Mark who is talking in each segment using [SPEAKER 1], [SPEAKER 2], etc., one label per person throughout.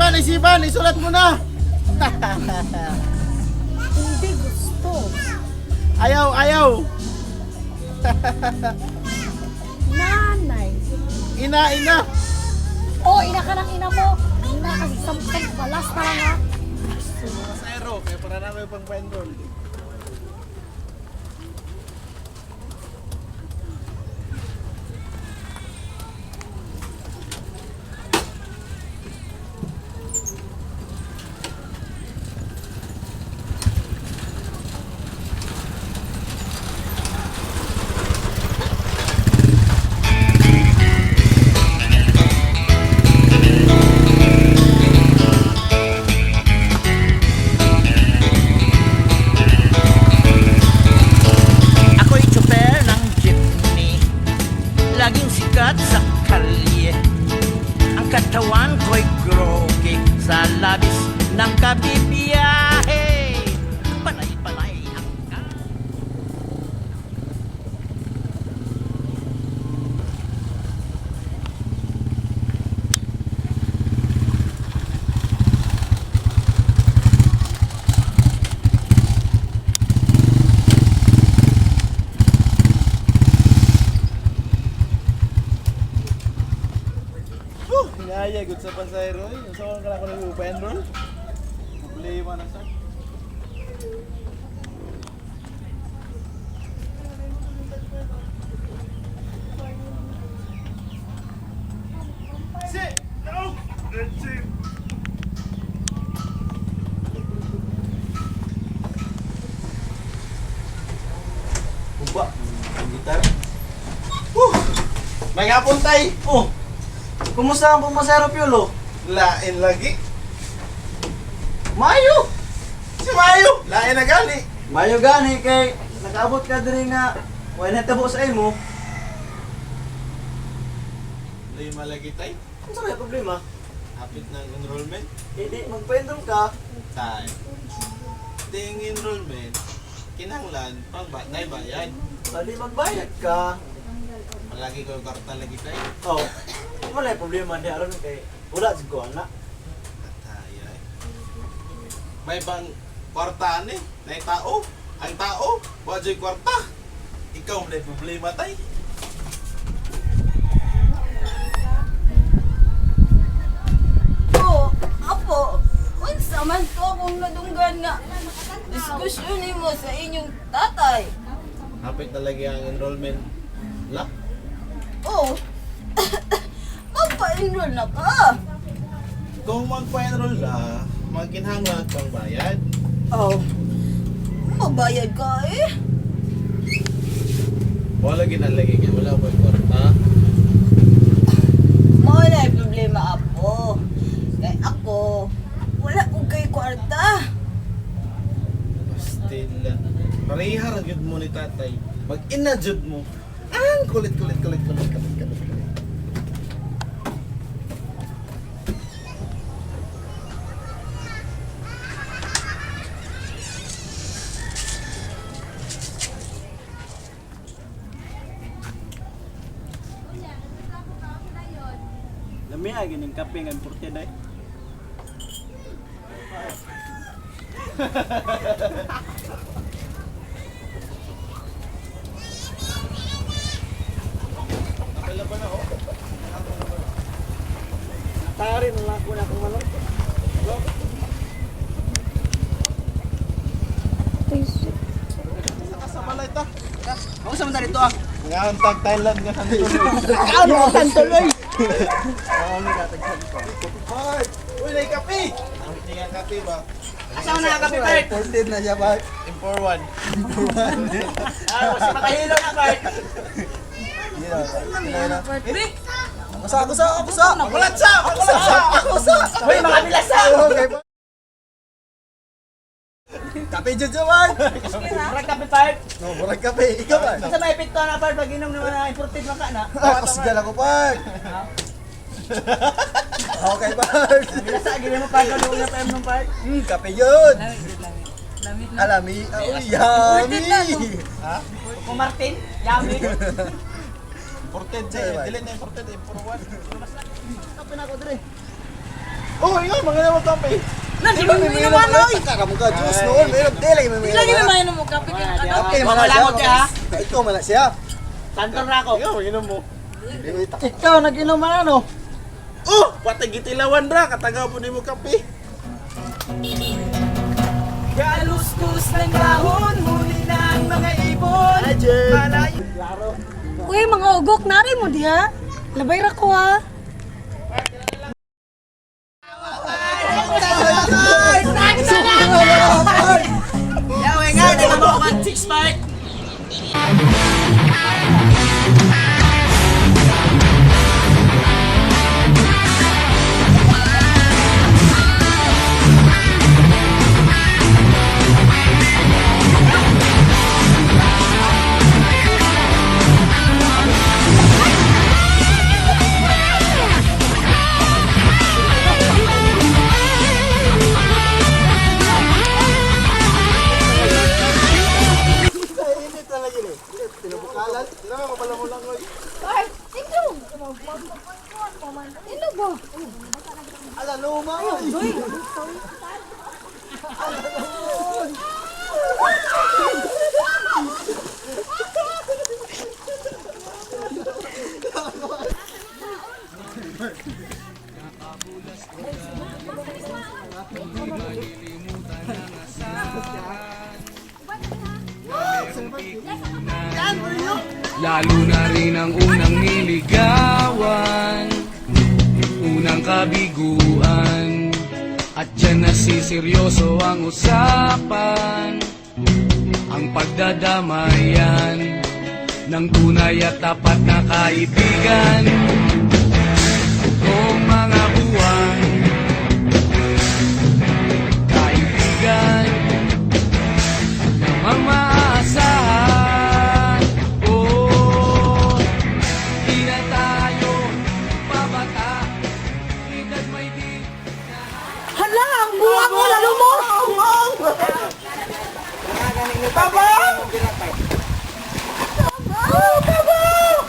[SPEAKER 1] isipan, isulat mo na.
[SPEAKER 2] Hindi gusto.
[SPEAKER 1] Ayaw.
[SPEAKER 2] Nanay.
[SPEAKER 1] Ina.
[SPEAKER 2] Oh, ina ka ng ina mo. Ina kasi samsam balas na lang ha.
[SPEAKER 1] Pasero, kaya para namin pang pendol.
[SPEAKER 3] Ako'y tsoper ng jeepney, laging sikat sa kalye. Ang katawan ko'y groggy sa labis ng kabibiyahe. Panay-panay ang
[SPEAKER 1] Hinaya, good sa pasero. Yung sa mga kalako na pendol. Problema na sa.
[SPEAKER 4] Kumba, ang gitar.
[SPEAKER 1] May hapon tay.
[SPEAKER 4] Oh, kumusta ang pumasero, Piolo?
[SPEAKER 1] Lain lagi.
[SPEAKER 4] Mayo!
[SPEAKER 1] Si Mayo, lain na gali.
[SPEAKER 4] Mayo gani kay nag-abot ka diri nga wala na tabo sa imo.
[SPEAKER 1] Lima lagi tay.
[SPEAKER 4] Ano sa may problema?
[SPEAKER 1] Hapit ng enrollment.
[SPEAKER 4] Hindi magpendol ka.
[SPEAKER 1] Tay. Ding enrollment. Kinanglan pang bayad.
[SPEAKER 4] Dali magbayad ka.
[SPEAKER 1] Malagi ko karta lagi tay.
[SPEAKER 4] Oh, wala problema di aron kay wala sig ko ana.
[SPEAKER 1] Tay ay. May bang kwarta ni? Nay tao. Ang tao, wajoy kwarta. Ikaw may problema tay.
[SPEAKER 5] Oh, apo, unsa man to akong nadunggan nga diskusyon nimo sa inyong tatay.
[SPEAKER 1] Hapit na lagi ang enrollment. La.
[SPEAKER 5] Oh, magpa-enroll na ka.
[SPEAKER 1] Kung magpa-enroll la, magkinhanglan pang bayad.
[SPEAKER 5] Oh, mabayad ka eh.
[SPEAKER 1] Wala ginalagay niya, wala ba yung kwarta?
[SPEAKER 5] Mao na yung problema, apo. Kay ako, wala ko kay kwarta.
[SPEAKER 1] Still, parihar yun mo ni tatay. Mag-ina jud mo. Ang kulit.
[SPEAKER 4] Lami agi ning kape nga importe day.
[SPEAKER 1] Wala ba na oh?
[SPEAKER 4] Tari na lang ko na kung manok.
[SPEAKER 1] Sa balay ta.
[SPEAKER 4] Ako sa man dito ah.
[SPEAKER 1] Ngayon tag Thailand nga sa nito.
[SPEAKER 4] Ano ka tuloy?
[SPEAKER 1] Bart! Uy, may kape! Ang tingin kape ba?
[SPEAKER 4] Asa man na kape Bert?
[SPEAKER 1] Imported na siya, Bart. Impor 1.
[SPEAKER 4] Ah, si makahilo na Bert.
[SPEAKER 1] Ini! Akusa! Makulat sa!
[SPEAKER 4] Hoy mga bilasa.
[SPEAKER 1] Okay, Bart. Kape dyan siya, Bart!
[SPEAKER 4] Murag kape Bert.
[SPEAKER 1] No, murag kape. Ikaw, Bart.
[SPEAKER 4] Sa may pito na Bert pag inom naman na imported man ka na.
[SPEAKER 1] Kasgal ako, Bart. Okay, Bart.
[SPEAKER 4] Bilasa gini mo Bert ano unya PM nung Bert.
[SPEAKER 1] Kape yun! Alami. Uy, yummy! Ha?
[SPEAKER 4] Ko Martin, yummy.
[SPEAKER 1] Imported siya. Dili na imported. Impor 1.
[SPEAKER 4] Kape na ako dire. Oh, ingat mga naman kape.
[SPEAKER 5] Nanti mo inuman oy.
[SPEAKER 4] Kamu ka juice noon, mayroon dili may
[SPEAKER 5] Lagi na main mo kape kan ano.
[SPEAKER 4] Okay, mga lamot ka. Ito man siya.
[SPEAKER 3] Tanton ra ako.
[SPEAKER 1] Ikaw, inom mo.
[SPEAKER 4] Ikaw nag-inom man ano?
[SPEAKER 1] Oh, patay gitilawan ra, katagaw po ni mo kape.
[SPEAKER 5] Galuskus ng dahon, huli ng mga ibon. Malayo.
[SPEAKER 2] Uy, mga ugok na rin mo diha. Labay ra ko ha.
[SPEAKER 3] Yawe nga, di ba mo 1-6 Mike?
[SPEAKER 2] Ay, tingnan mo. Ilo ba?
[SPEAKER 4] Ala luma.
[SPEAKER 6] Lalo na rin ang unang niligawan, unang kabiguan, at dyan nasiseryoso ang usapan, ang pagdadamayan ng tunay at tapat na kaibigan. Kung mga buwan, kaibigan, namang maaasahan. Oh, di na tayo babata, edad may di.
[SPEAKER 2] Hala, ang buwang mo, lalo mo. Tabang! Oh, tabang!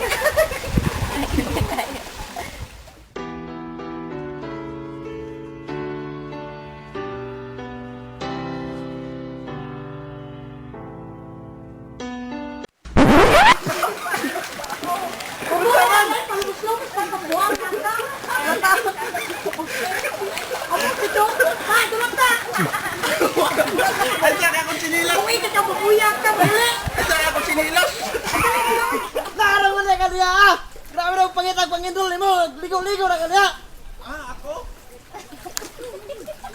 [SPEAKER 4] Naaraw na kaniya ah! Grabe na pangitag pangindol ni mo! Ligaw-ligaw na kaniya!
[SPEAKER 1] Ah, ako?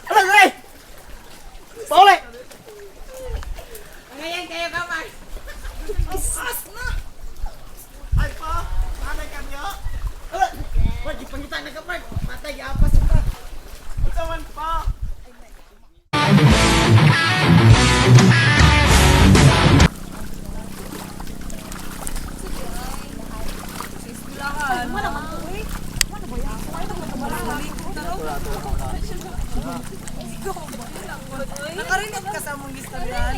[SPEAKER 4] Ano na eh? Pauli!
[SPEAKER 5] Ngayon kayo kamay.
[SPEAKER 1] Ay pa, nanay kanya.
[SPEAKER 4] Wag, ipangitag na kapag! Matay, apas ka!
[SPEAKER 1] Ito man pa.
[SPEAKER 2] Ano naman to, eh? Ano ba yan? Ano naman to?
[SPEAKER 5] Nakarinig ka sa mong istoryan.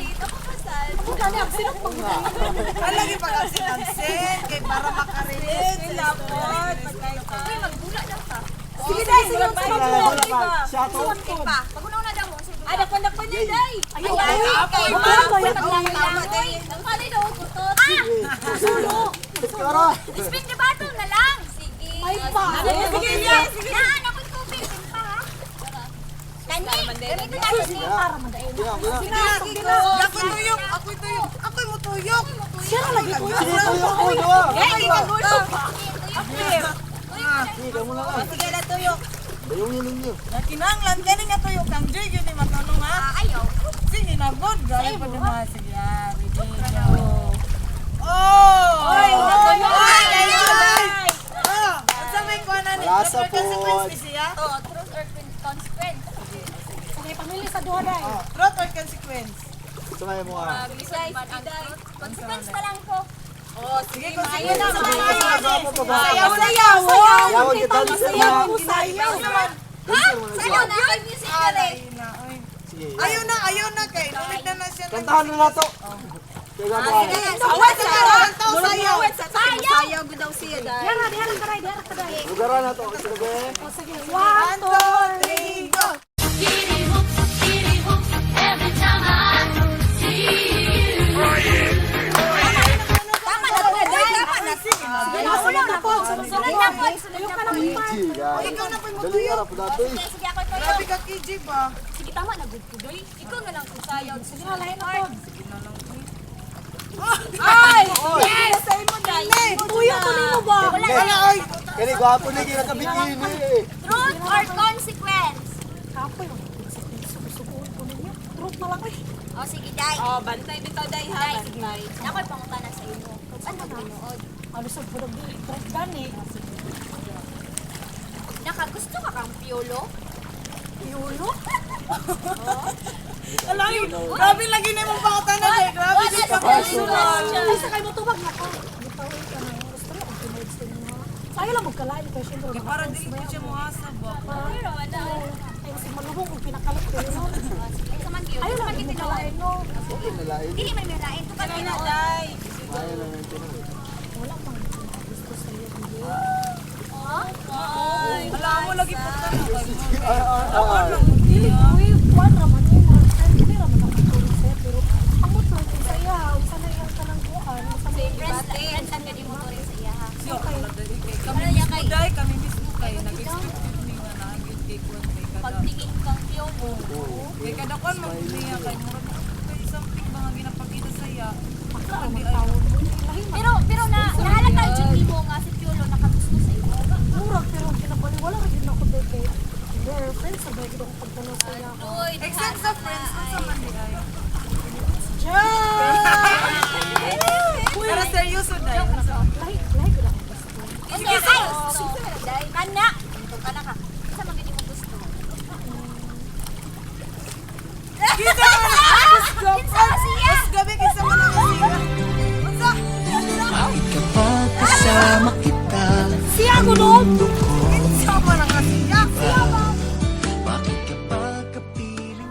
[SPEAKER 2] Ako gani, ang sinok pang
[SPEAKER 5] Ang lagi pag absin-absin, kay para makarinig. Lapot.
[SPEAKER 2] Sige, dahil sinok sa mga
[SPEAKER 4] Siya to!
[SPEAKER 7] Ada pondok niya day.
[SPEAKER 2] Ayaw,
[SPEAKER 7] Ay,
[SPEAKER 2] ayaw.
[SPEAKER 7] okay.
[SPEAKER 2] Ayaw,
[SPEAKER 7] Ayaw,
[SPEAKER 2] ayaw.
[SPEAKER 7] tama day. Ang pala daw butot.
[SPEAKER 2] Sulo.
[SPEAKER 4] Iskara!
[SPEAKER 7] Spin the bottle na lang. Sige.
[SPEAKER 2] Ay, pa.
[SPEAKER 7] Sige, sige. Naan ako tubig. Pa. Kani. Ganito na kasi.
[SPEAKER 2] Para madain.
[SPEAKER 5] Lagi ko. Ako tuyok. Ako tuyok. Ako mo tuyok.
[SPEAKER 2] Siya na lagi ko.
[SPEAKER 4] Sige, tuyo ko! Dua!
[SPEAKER 7] Ay, magulo.
[SPEAKER 4] Sige, mo na lang!
[SPEAKER 5] Sige na tuyok.
[SPEAKER 4] Bayungin ninyo!
[SPEAKER 5] Nakinanglan gani nga tuyok kang Joy yun ni matanong ha.
[SPEAKER 7] Ayaw.
[SPEAKER 5] Sige na good. Gari pa naman. Sige. Oh!
[SPEAKER 7] Oy,
[SPEAKER 5] Ay,
[SPEAKER 7] ay.
[SPEAKER 5] Oh, sa may kuha na ni.
[SPEAKER 4] Malasa po.
[SPEAKER 5] Consequence siya.
[SPEAKER 7] Oh, truth or consequence.
[SPEAKER 2] Okay, pamili sa duha dahil.
[SPEAKER 5] Truth or consequence?
[SPEAKER 4] Sumaya mo nga!
[SPEAKER 7] Besides, consequence na lang po.
[SPEAKER 5] Oh, sige,
[SPEAKER 7] Ayaw na.
[SPEAKER 5] Sayaw, sayaw.
[SPEAKER 4] Yawag kita sa
[SPEAKER 5] Sayaw,
[SPEAKER 4] mga!
[SPEAKER 5] sayaw.
[SPEAKER 7] Ha? Ayaw na. Ay, musical eh.
[SPEAKER 4] Sige!
[SPEAKER 5] Ayaw na kay. Nulit na siya.
[SPEAKER 4] Kantahan na na to! Kaya mo nga!
[SPEAKER 5] Awat sa sayaw.
[SPEAKER 7] Sayaw. Good daw siya dahil.
[SPEAKER 2] Diara, diara ka dahil, diara ka dahil.
[SPEAKER 4] Lugaran na to! Sige!
[SPEAKER 2] O sige, 1, 2, 3.
[SPEAKER 4] Dali ara po dato eh.
[SPEAKER 7] Sige, ako ito.
[SPEAKER 3] Grabe ka, KJ ba?
[SPEAKER 7] Sige, tama na, good ko, Doy. Ikaw na lang kung sayaw. Sige na, lahin na to. Ay! Yes! Sa'yo mo, Day.
[SPEAKER 2] Tuyo ko nimo ba?
[SPEAKER 7] Wala.
[SPEAKER 4] Ay, kani gwapo ni kina ka bikini.
[SPEAKER 7] Truth or consequence?
[SPEAKER 2] Kapoy, susubuan ko ninyo. Truth na lang eh.
[SPEAKER 7] O, sige, Day.
[SPEAKER 5] Oh, bantay bitaw day ha.
[SPEAKER 7] Day, sige. Nako'y pangutana sa inyo. Ano ganood?
[SPEAKER 2] Ano sa pulog di truth gani?
[SPEAKER 7] Nakagusto ka kang piolo?
[SPEAKER 2] Piulo?
[SPEAKER 3] Grabe lagi na mong pangutanan eh. Grabe
[SPEAKER 7] Wala
[SPEAKER 3] di ka
[SPEAKER 7] na personal siya.
[SPEAKER 2] Isa kayo matubag na ko. Gitawin ka na. Gusto rin ang tinood sa inyo. Sayo lang magkalain ko syempre.
[SPEAKER 3] Para dili ko siya muhasab ba?
[SPEAKER 7] Pero wala.
[SPEAKER 2] Ay, si malubong kung pinakalat ko yun.
[SPEAKER 7] Ay, sa man yun.
[SPEAKER 2] Ayaw
[SPEAKER 7] Sa
[SPEAKER 2] lang
[SPEAKER 7] man
[SPEAKER 2] yung
[SPEAKER 7] kitinood.
[SPEAKER 2] magkalain no.
[SPEAKER 4] Nalain.
[SPEAKER 7] Dili man may lain. Kapag
[SPEAKER 5] Kaya na
[SPEAKER 7] tinood.
[SPEAKER 5] day.
[SPEAKER 4] Ayaw lang ang tinood.
[SPEAKER 2] Wala pang gusto sa iyo.
[SPEAKER 3] Wala mo lagi po ka.
[SPEAKER 2] Dili ko eh. Kuwan raman eh. Dili raman nakatulog sa'yo. Pero amot lang kung sa iya. Isa na iyang kanang kuhan. Isa na
[SPEAKER 7] Friends lang ka di motorin sa iya ha.
[SPEAKER 3] Siyo, dali kay kami
[SPEAKER 7] Ano niya
[SPEAKER 3] mismo
[SPEAKER 7] kay?
[SPEAKER 3] day, kami mismo kay nag-expect ni nga na agad kay kuan kay kada.
[SPEAKER 7] Pagtingin kang piolo.
[SPEAKER 3] Kay kada kuan magniya kay murag kay something ba nga ginapakita sa iya.
[SPEAKER 2] Hindi ay.
[SPEAKER 7] Pero nahalata yung mo nga si piolo nakagusto sa iyo.
[SPEAKER 2] Murag pero kinabali. Wala rin ako doon kay girlfriend. Sabay ko akong pagtanong sa iya.
[SPEAKER 7] Uy,
[SPEAKER 3] Except sa friends, sa man di ay. Pero seryoso day.
[SPEAKER 2] Lahi ko lang ang gusto.
[SPEAKER 7] Sige, ay, super na day. Kana. Ito ka na ka. Sa mga hindi mo gusto.
[SPEAKER 3] Kita mo na.
[SPEAKER 7] Kinsa ka siya?
[SPEAKER 3] Mas gabi kaysa man ang siya. Unsa?
[SPEAKER 6] Bakit kapag kasama kita?
[SPEAKER 2] Siya ko doon.
[SPEAKER 3] Kinsa man ang siya.
[SPEAKER 6] Bakit kapag kapiling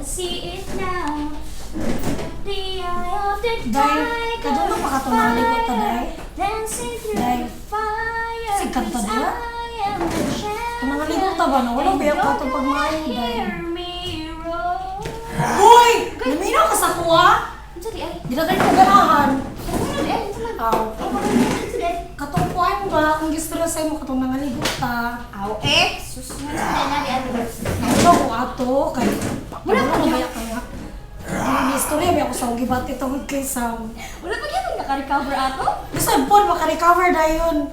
[SPEAKER 7] See it now. The eye of the
[SPEAKER 2] Day, kadalo pa ka tumali ko ta, Day.
[SPEAKER 7] Dancing through
[SPEAKER 2] Day.
[SPEAKER 7] the fire.
[SPEAKER 2] Si kanta diya?
[SPEAKER 7] I am the
[SPEAKER 2] Kung mga ligo ta ba na walang biyak ka itong pagmain, Day.
[SPEAKER 7] Hear me roll.
[SPEAKER 2] Hoy! Naminaw ka sa kuha?
[SPEAKER 7] Ano sa di ay?
[SPEAKER 2] Ginagay ko ganahan.
[SPEAKER 7] Ano di ay?
[SPEAKER 2] Aw.
[SPEAKER 7] Ano sa di ay?
[SPEAKER 2] Katong kuhan ba? Kung gistra sa imo katong nangaligo ta.
[SPEAKER 7] Aw eh. Susunod sa di na di ay.
[SPEAKER 2] Nakuha ko ato. Kay wala pa na kaya kaya. Ang istorya ba ako sa ugibat itong kay Sam.
[SPEAKER 7] Wala pa gyud naka-recover ato?
[SPEAKER 2] Bisan po, maka-recover dayon.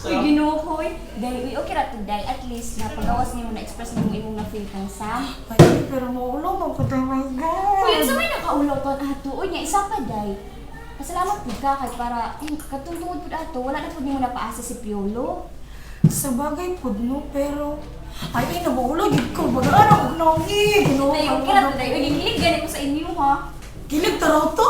[SPEAKER 7] Uy, Ginoo ko eh. Dahil, okay ra to, dahil at least napagawas niyo na-express mo imong na-feel kang Sam.
[SPEAKER 2] Ay, pero maulo mo ko tayo, my God.
[SPEAKER 7] Uy, sa may nakaulaw to ato. Uy, nga isa pa, day. Pasalamat po ka kay para, katungtungod po ato, wala na po niyo napaasa si Piolo.
[SPEAKER 2] Sa bagay po, no, pero... Ay, nabuulo, gid ko. Bagaan ako nangi.
[SPEAKER 7] Day, okay ra to, day. Uy, gilig gani ko sa inyo, ha?
[SPEAKER 2] Gilig taro to?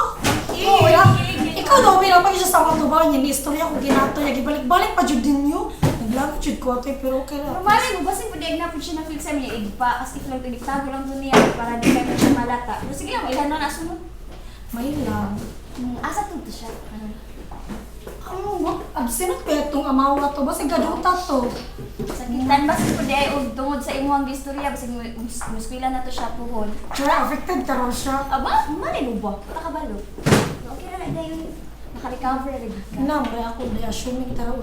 [SPEAKER 7] Oo,
[SPEAKER 2] ya.
[SPEAKER 7] gilig.
[SPEAKER 2] Ikaw daw, pinapag siya sa mga tubahan niya. Ni istorya ko ginato niya. Gibalik-balik pa jud din niyo. Naglagot jud ko ate, pero okay
[SPEAKER 7] Pero
[SPEAKER 2] lang.
[SPEAKER 7] mali mo, basin po di na po siya na-feel sa niya, igpa, as if lang ito, igtago lang to niya, para di kayo siya malata. Pero sige lang, ilan na nasunod.
[SPEAKER 2] May lang.
[SPEAKER 7] Asa to siya?
[SPEAKER 2] Ano ba? Absinot pa itong amawa to. Basta gaduta to.
[SPEAKER 7] Sakitan ba po di ay tungod sa imong istorya, basta muskwila na to siya puhon.
[SPEAKER 2] Tsura, affected taro siya.
[SPEAKER 7] Aba, mali mo ba? Nakabalo. Okay na na yun. Naka-recover na rin ka.
[SPEAKER 2] Namre ako na assuming taro.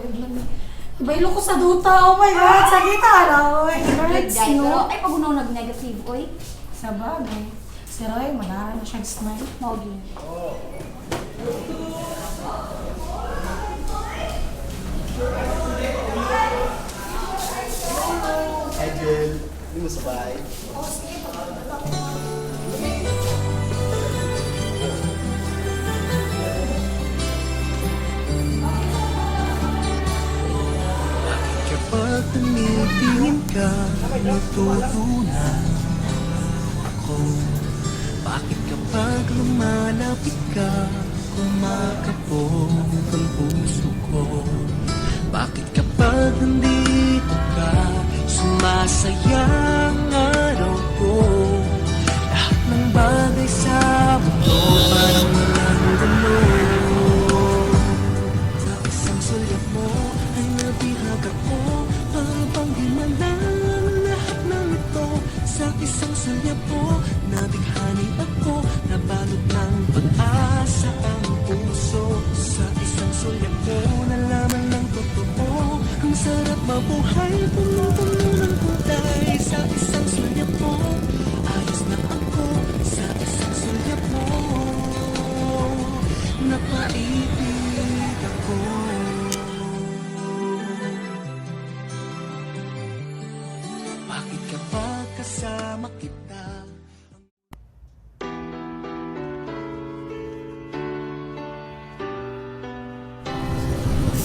[SPEAKER 2] Ibailo ko sa duta. Oh my God, sakit ala. Oy, hurts,
[SPEAKER 7] Pero
[SPEAKER 2] no?
[SPEAKER 7] ay pag unaw nag-negative, oy.
[SPEAKER 2] Sa bagay. Si Roy, manara na siya smile.
[SPEAKER 7] Maugi.
[SPEAKER 4] Hi, Jill. Hindi mo sabay.
[SPEAKER 6] Kapag tumitingin ka, natutunan ako. Bakit kapag lumalapit ka, kumakabog ang puso ko? Bakit kapag nandito ka, sumasayang araw ko? Lahat ng bagay sa mundo parang walang gano'n. Sa isang sulyap mo ay nabihag ako, para bang di malang lahat ng ito. Sa isang sulyap mo, nabighani ako, nabalot ng pag-asa ang puso. Sa isang sulyap mo, nalaman ng totoo, ang sarap buhay punong-puno ng kulay sa isang sulyap mo. Ayos na ako sa isang sulyap mo. Napaibig ako. Bakit kapag kasama kita?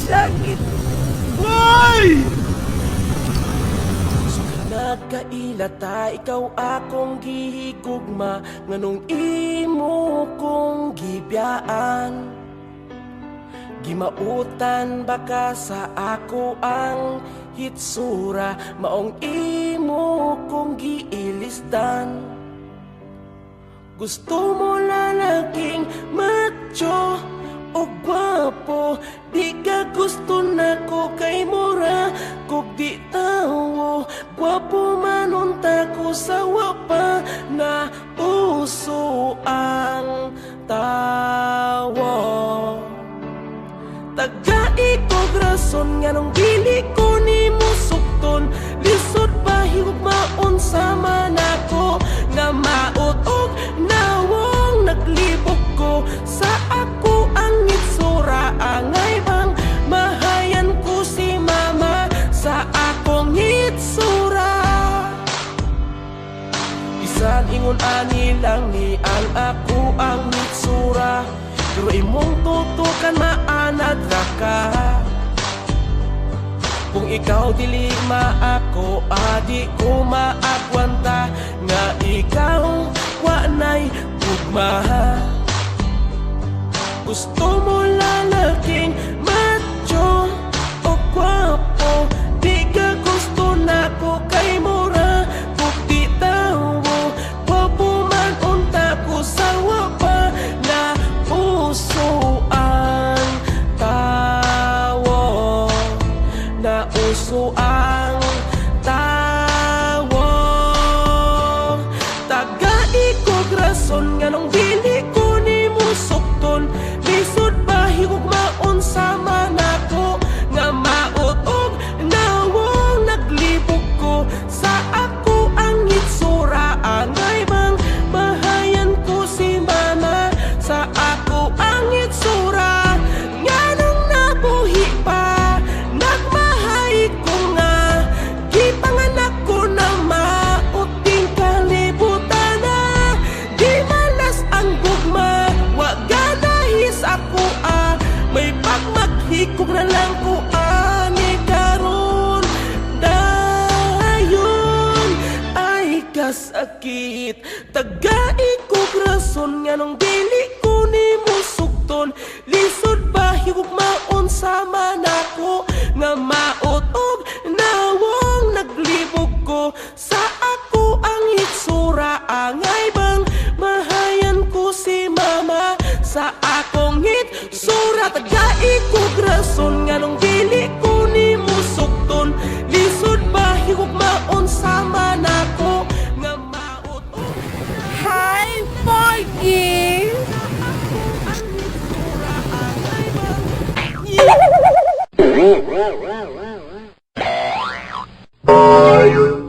[SPEAKER 5] Sakit.
[SPEAKER 6] Nagkailata, ikaw akong gihigugma, nganong imo kong gibiyaan. Gimautan baka sa ako ang hitsura, maong imo kong giilisdan. Gusto mo lalaking macho o gwapo, di ka gusto na ko kay mura kog di tawo. Gwapo man unta ko sa wapa na uso ang tawo. Tagai kog rason nga nung dili ko ni mo sukton. Lisod pa higugmaon sa manako nga maot og nawong naglibog ko sa ako ang itsura. Angay bang mahayan ko si mama sa akong itsura. Bisan ingon ani lang ni ang ako ang itsura, pero imong tutukan maanad ra ka. Kung ikaw dili maako, adi ko maagwanta nga ikaw wanay ugma. Gusto mo lalaking macho o gwapo, di ka gusto na ko kay mura kung di tawo. Gwapo man unta ko sa wapa na uso ang tawo. Na uso ang tawo. Tagai kog rason nga nung dili ko ni mo sukton. Lisod pa higugmaon sa manako nga maot og nawong naglibog ko sa ako ang itsura. Angay bang mahayan ko si mama sa ako ang itsura. Nga nung nabuhi pa nagmahay ko nga gipanganak ko na mauting kalibutan na. Di malas ang gugma, wag ganahis ako may pagmaghikog na lang ko ani karon. Dayon ay kasakit, tagai kog rason nga nung dili ko ni mo sukton. Lisod ba higugmaon sa manako nga maot og nawong naglibog ko sa ako ang itsura. Angay bang mahayan ko si mama sa akong itsura. Tagai kog rason nga nung dili ko ni mo sukton. Lisod ba higugmaon sa manako nga maot og
[SPEAKER 3] Hi, Porky!
[SPEAKER 6] Bye.